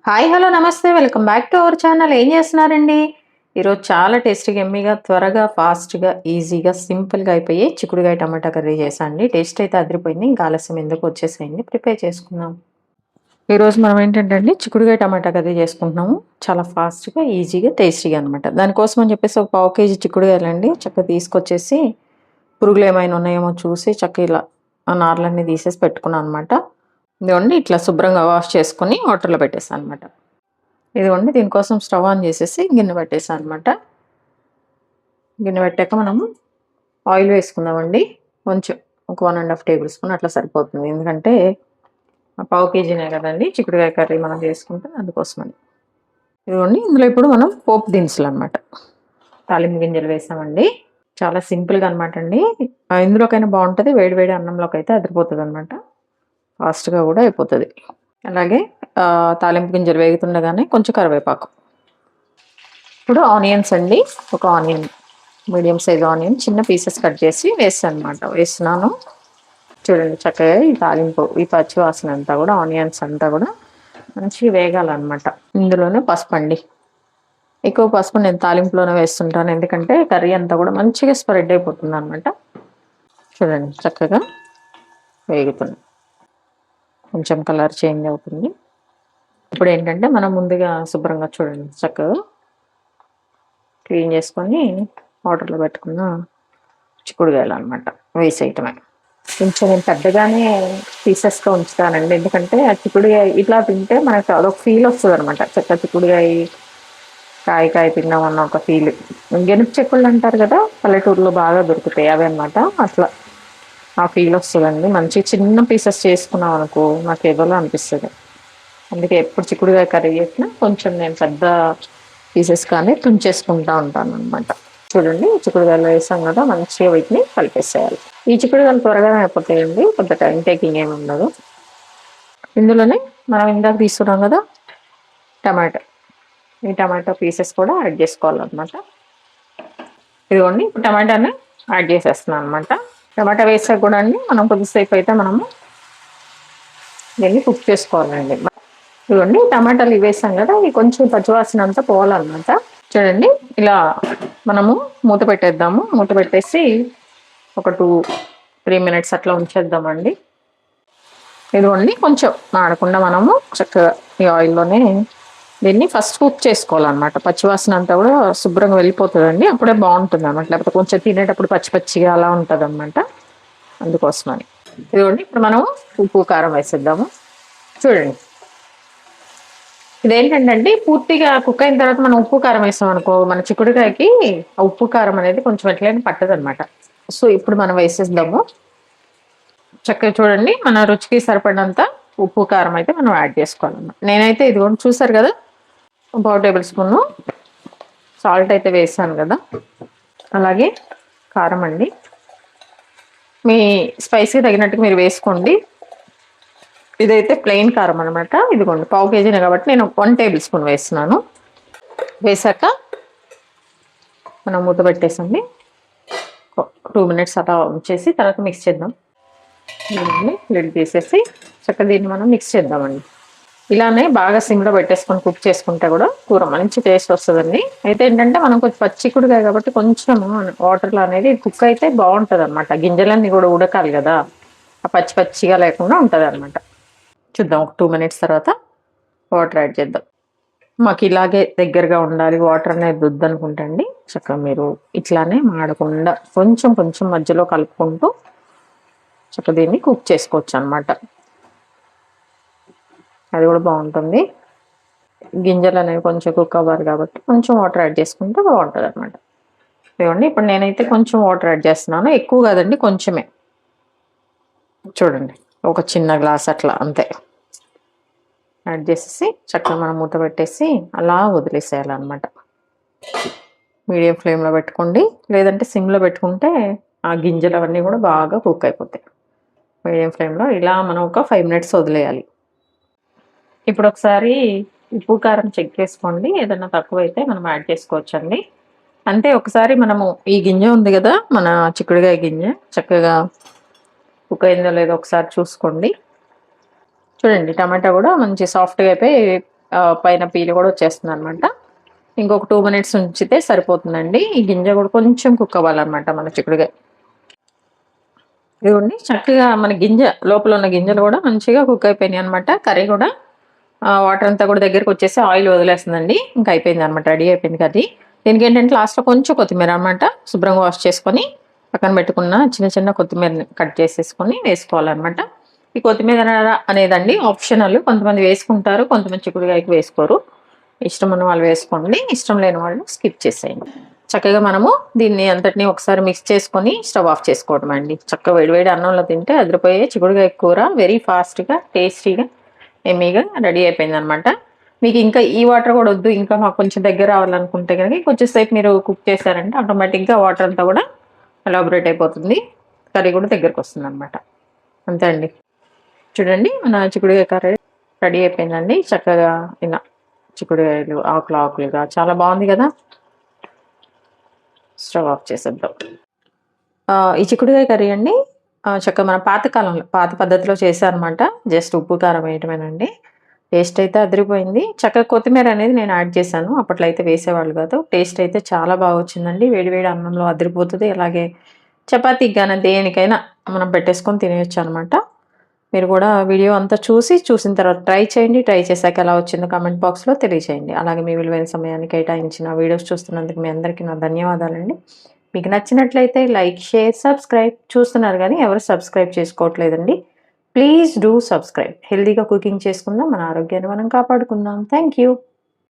Hi hello నమస్తే welcome back to our channel. ఏం చేస్తున్నారండి? ఈరోజు చాలా టేస్టీగా ఎమ్మీగా త్వరగా ఫాస్ట్గా ఈజీగా సింపుల్గా అయిపోయి చిక్కుడుకాయ టమాటా కర్రీ చేశాండి. టేస్ట్ అయితే అదిరిపోయింది. ఇంకా ఆలస్యం ఎందుకు వచ్చేసేయండి, ప్రిపేర్ చేసుకుందాం. ఈరోజు మనం ఏంటంటే అండి చిక్కుడుకాయ టమాటా కర్రీ చేసుకుంటున్నాము. చాలా ఫాస్ట్గా ఈజీగా టేస్టీగా అనమాట. దానికోసం అని చెప్పేసి ఒక 1/2 kg చిక్కుడుకాయలండి చక్కగా తీసుకొచ్చేసి పురుగులు ఏమైనా ఉన్నాయేమో చూసి చక్కగా ఇలా ఆ నార్లన్నీ తీసేసి పెట్టుకున్నాను అనమాట. ఇదిగోండి ఇట్లా శుభ్రంగా వాష్ చేసుకొని వాటర్లో పెట్టేసాను అనమాట. ఇదిగోండి దీనికోసం స్టవ్ ఆన్ చేసేసి గిన్నె పెట్టేసాను అనమాట. గిన్నె పెట్టాక మనము ఆయిల్ వేసుకుందామండి. కొంచెం ఒక 1½ టేబుల్ స్పూన్ అట్లా సరిపోతుంది. ఎందుకంటే 1/2 kgనే కదండి చిక్కుడుకాయ కర్రీ మనం చేసుకుంటే, అందుకోసమని. ఇదిగోండి ఇందులో ఇప్పుడు మనం పోపు దినుసులు అనమాట. తాలింపు గింజలు వేసామండి. చాలా సింపుల్గా అనమాట అండి. ఇందులోకైనా బాగుంటుంది, వేడి వేడి అన్నంలోకి అయితే అదిరిపోతుంది అనమాట. ఫాస్ట్గా కూడా అయిపోతుంది. అలాగే తాలింపు గింజలు వేగుతుండగానే కొంచెం కరివేపాకు. ఇప్పుడు ఆనియన్స్ అండి. ఒక ఆనియన్, మీడియం సైజ్ ఆనియన్ చిన్న పీసెస్ కట్ చేసి వేస్తున్నాను. చూడండి చక్కగా ఈ తాలింపు ఈ పచ్చి వాసన అంతా కూడా ఆనియన్స్ అంతా కూడా మంచిగా వేగాలన్నమాట. ఇందులోనే పసుపు అండి. ఎక్కువ పసుపు నేను తాలింపులోనే వేస్తుంటాను, ఎందుకంటే కర్రీ అంతా కూడా మంచిగా స్ప్రెడ్ అయిపోతుంది అనమాట. చూడండి చక్కగా వేగుతుంది, కొంచెం కలర్ చేంజ్ అవుతుంది. ఇప్పుడు ఏంటంటే మనం ముందుగా శుభ్రంగా చూడండి చక్కగా క్లీన్ చేసుకొని వాటర్లో పెట్టుకున్న చిక్కుడుకాయలు అనమాట వేసేయటమే. కొంచెం నేను పెద్దగానే పీసెస్గా ఉంచుతానండి, ఎందుకంటే ఆ చిక్కుడుకాయ ఇట్లా తింటే మనకు అదొక ఫీల్ వస్తుంది అనమాట. చక్కగా చిక్కుడుకాయ కాయ తిన్నామన్న ఒక ఫీల్. గెనుపు చెక్కుళ్ళు అంటారు కదా, పల్లెటూరులో బాగా దొరుకుతాయి అవి అనమాట. అట్లా ఆ ఫీల్ వస్తుందండి. మంచి చిన్న పీసెస్ చేసుకున్నాం అనుకో నాకు ఏదోలా అనిపిస్తుంది. అందుకే ఎప్పుడు చిక్కుడుకాయ కర్రీ చేసినా కొంచెం నేను పెద్ద పీసెస్ కానీ తుంచేసుకుంటా ఉంటాను అనమాట. చూడండి చిక్కుడుకాయలు వేసాం కదా, మంచిగా వీటిని కలిపేసేయాలి. ఈ చిక్కుడుకాయలు త్వరగా అయిపోతాయండి, కొంత టైం టేకింగ్ ఏమి ఉండదు. ఇందులోనే మనం ఇందాక తీసుకున్నాం కదా టమాటో, ఈ టమాటో పీసెస్ కూడా యాడ్ చేసుకోవాలన్నమాట. ఇదిగోండి ఇప్పుడు టమాటాని యాడ్ చేసేస్తున్నాను అనమాట. టమాటా వేసాక కూడా అండి మనం కొద్దిసేపు అయితే మనము దీన్ని కుక్ చేసుకోవాలండి. ఇదిగోండి టమాటాలు వేసాం కదా, ఇవి కొంచెం పచ్చివాసన అంతా పోవాలన్నమాట. చూడండి ఇలా మనము మూత పెట్టేద్దాము. మూత పెట్టేసి ఒక 2-3 మినిట్స్ అట్లా ఉంచేద్దామండి. ఇదిగోండి కొంచెం మాడకుండా మనము చక్కగా ఈ ఆయిల్లోనే దీన్ని ఫస్ట్ కుక్ చేసుకోవాలన్నమాట. పచ్చివాసన అంతా కూడా శుభ్రంగా వెళ్ళిపోతుందండి, అప్పుడే బాగుంటుంది అనమాట. లేకపోతే కొంచెం తినేటప్పుడు పచ్చి పచ్చిగా అలా ఉంటుంది అనమాట, అందుకోసమని. ఇదిగోండి ఇప్పుడు మనము ఉప్పు కారం వేసేద్దాము. చూడండి ఇదేంటంటే పూర్తిగా కుక్ అయిన తర్వాత మనం ఉప్పు కారం వేసాం అనుకో, మన చిక్కుడుకాయకి ఆ ఉప్పు కారం అనేది కొంచెం ఎట్లయినా పట్టదు అనమాట. సో ఇప్పుడు మనం వేసేద్దాము. చక్కగా చూడండి మన రుచికి సరిపడినంత ఉప్పు కారం అయితే మనం యాడ్ చేసుకోవాలన్నమాట. నేనైతే ఇదిగోండి చూసారు కదా, 1/2 టేబుల్ స్పూన్ సాల్ట్ అయితే వేసాను కదా. అలాగే కారం అండి, మీ స్పైసీ తగినట్టుగా మీరు వేసుకోండి. ఇదైతే ప్లెయిన్ కారం అనమాట. ఇదిగోండి 1/2 kgనే కాబట్టి నేను 1 టేబుల్ స్పూన్ వేస్తున్నాను. వేసాక మనం మూత పెట్టేసండి 2 మినిట్స్ అలా ఉంచేసి తర్వాత మిక్స్ చేద్దాం. లిడ్ తీసేసి చక్కగా దీన్ని మనం మిక్స్ చేద్దామండి. ఇలానే బాగా సిమ్లో పెట్టేసుకొని కుక్ చేసుకుంటే కూడా కూర మంచి టేస్ట్ వస్తుందండి. అయితే ఏంటంటే మనం కొంచెం పచ్చికుడుకాయ కాబట్టి కొంచెం వాటర్లో అనేది కుక్ అయితే బాగుంటుంది అనమాట. గింజలన్నీ కూడా ఉడకాలి కదా, ఆ పచ్చి పచ్చిగా లేకుండా ఉంటుంది అనమాట. చూద్దాం ఒక 2 మినిట్స్ తర్వాత వాటర్ యాడ్ చేద్దాం. మాకు ఇలాగే దగ్గరగా ఉండాలి, వాటర్ అనేది వద్దనుకుంటే అండి చక్కగా మీరు ఇట్లానే మాడకుండా కొంచెం కొంచెం మధ్యలో కలుపుకుంటూ చక్కగా దీన్ని కుక్ చేసుకోవచ్చు అనమాట. అది కూడా బాగుంటుంది. గింజలు అనేవి కొంచెం కుక్ అవ్వాలి కాబట్టి కొంచెం వాటర్ యాడ్ చేసుకుంటే బాగుంటుంది అనమాట. ఇవ్వండి ఇప్పుడు నేనైతే కొంచెం వాటర్ యాడ్ చేస్తున్నాను, ఎక్కువ కాదండి కొంచెమే. చూడండి ఒక చిన్న గ్లాస్ అట్లా అంతే యాడ్ చేసేసి చక్కగా మనం మూత పెట్టేసి అలా వదిలేసేయాలన్నమాట. మీడియం ఫ్లేమ్లో పెట్టుకోండి, లేదంటే సిమ్లో పెట్టుకుంటే ఆ గింజలు అవన్నీ కూడా బాగా కుక్ అయిపోతాయి. మీడియం ఫ్లేమ్లో ఇలా మనం ఒక 5 మినిట్స్ వదిలేయాలి. ఇప్పుడు ఒకసారి ఉప్పు కారం చెక్ చేసుకోండి, ఏదైనా తక్కువైతే మనం యాడ్ చేసుకోవచ్చండి. అంతే, ఒకసారి మనము ఈ గింజ ఉంది కదా మన చిక్కుడుకాయ గింజ చక్కగా కుక్ అయిందో లేదో ఒకసారి చూసుకోండి. చూడండి టమాటా కూడా మంచి సాఫ్ట్గా అయిపోయి పైన పీలు కూడా వచ్చేస్తుంది అనమాట. ఇంకొక 2 మినిట్స్ ఉంచితే సరిపోతుందండి. ఈ గింజ కూడా కొంచెం కుక్ అవ్వాలన్నమాట మన చిక్కుడుగాయ. ఇదిగోండి చక్కగా మన గింజ లోపల ఉన్న గింజలు కూడా మంచిగా కుక్ అయిపోయినాయి అనమాట. కర్రీ కూడా వాటర్ అంతా కూడా దగ్గరికి వచ్చేసి ఆయిల్ వదిలేస్తుందండి. ఇంకా అయిపోయింది అనమాట, రెడీ అయిపోయింది కర్రీ. దీనికి ఏంటంటే లాస్ట్లో కొంచెం కొత్తిమీర అనమాట శుభ్రంగా వాష్ చేసుకొని పక్కన పెట్టుకున్న చిన్న చిన్న కొత్తిమీరని కట్ చేసేసుకొని వేసుకోవాలన్నమాట. ఈ కొత్తిమీర అనేదండి ఆప్షనల్. కొంతమంది వేసుకుంటారు, కొంతమంది చిక్కుడుగాయకి వేసుకోరు. ఇష్టం ఉన్న వాళ్ళు వేసుకోండి, ఇష్టం లేని వాళ్ళు స్కిప్ చేసేయండి. చక్కగా మనము దీన్ని అంతటినీ ఒకసారి మిక్స్ చేసుకొని స్టవ్ ఆఫ్ చేసుకోవడం అండి. చక్కగా వేడివేడి అన్నంలో తింటే అదిరిపోయే చిక్కుడుగాయ కూర వెరీ ఫాస్ట్గా టేస్టీగా ఎమ్మీగా రెడీ అయిపోయింది అనమాట. మీకు ఇంకా ఈ వాటర్ కూడా వద్దు, ఇంకా మాకు కొంచెం దగ్గర రావాలనుకుంటే కనుక కొంచెంసేపు మీరు కుక్ చేశారంటే ఆటోమేటిక్గా వాటర్ అంతా కూడా ఎలాబరేట్ అయిపోతుంది, కర్రీ కూడా దగ్గరకు వస్తుంది అనమాట. అంతే అండి. చూడండి మన చిక్కుడుగాయ కర్రీ రెడీ అయిపోయిందండి. చక్కగా ఇలా చిక్కుడుగాయలు ఆకులు ఆకులుగా చాలా బాగుంది కదా. స్టవ్ ఆఫ్ చేసేద్దాం. ఈ చిక్కుడుగాయ కర్రీ అండి చక్కగా మన పాతకాలంలో పాత పద్ధతిలో చేశారనమాట. జస్ట్ ఉప్పు కారం వేయటమేనండి. టేస్ట్ అయితే అదిరిపోయింది. చక్కగా కొత్తిమీర అనేది నేను యాడ్ చేశాను, అప్పట్లో అయితే వేసేవాళ్ళు కాదు. టేస్ట్ అయితే చాలా బాగా వచ్చిందండి. వేడివేడి అన్నంలో అదిరిపోతుంది. అలాగే చపాతీకి కానీ దేనికైనా మనం పెట్టేసుకొని తినేయచ్చు అనమాట. మీరు కూడా వీడియో అంతా చూసిన తర్వాత ట్రై చేయండి. ట్రై చేశాక ఎలా వచ్చిందో కామెంట్ బాక్స్లో తెలియచేయండి. అలాగే మీ విలువైన సమయాన్ని కేటాయించిన వీడియోస్ చూస్తున్నందుకు మీ అందరికీ నా ధన్యవాదాలండి. మీకు నచ్చినట్లయితే లైక్, షేర్, సబ్స్క్రైబ్. చూస్తున్నారు కానీ ఎవరు సబ్స్క్రైబ్ చేసుకోవట్లేదండి. Please do subscribe. హెల్తీగా కుకింగ్ చేసుకుందాం, మన ఆరోగ్యాన్ని మనం కాపాడుకుందాం. Thank you.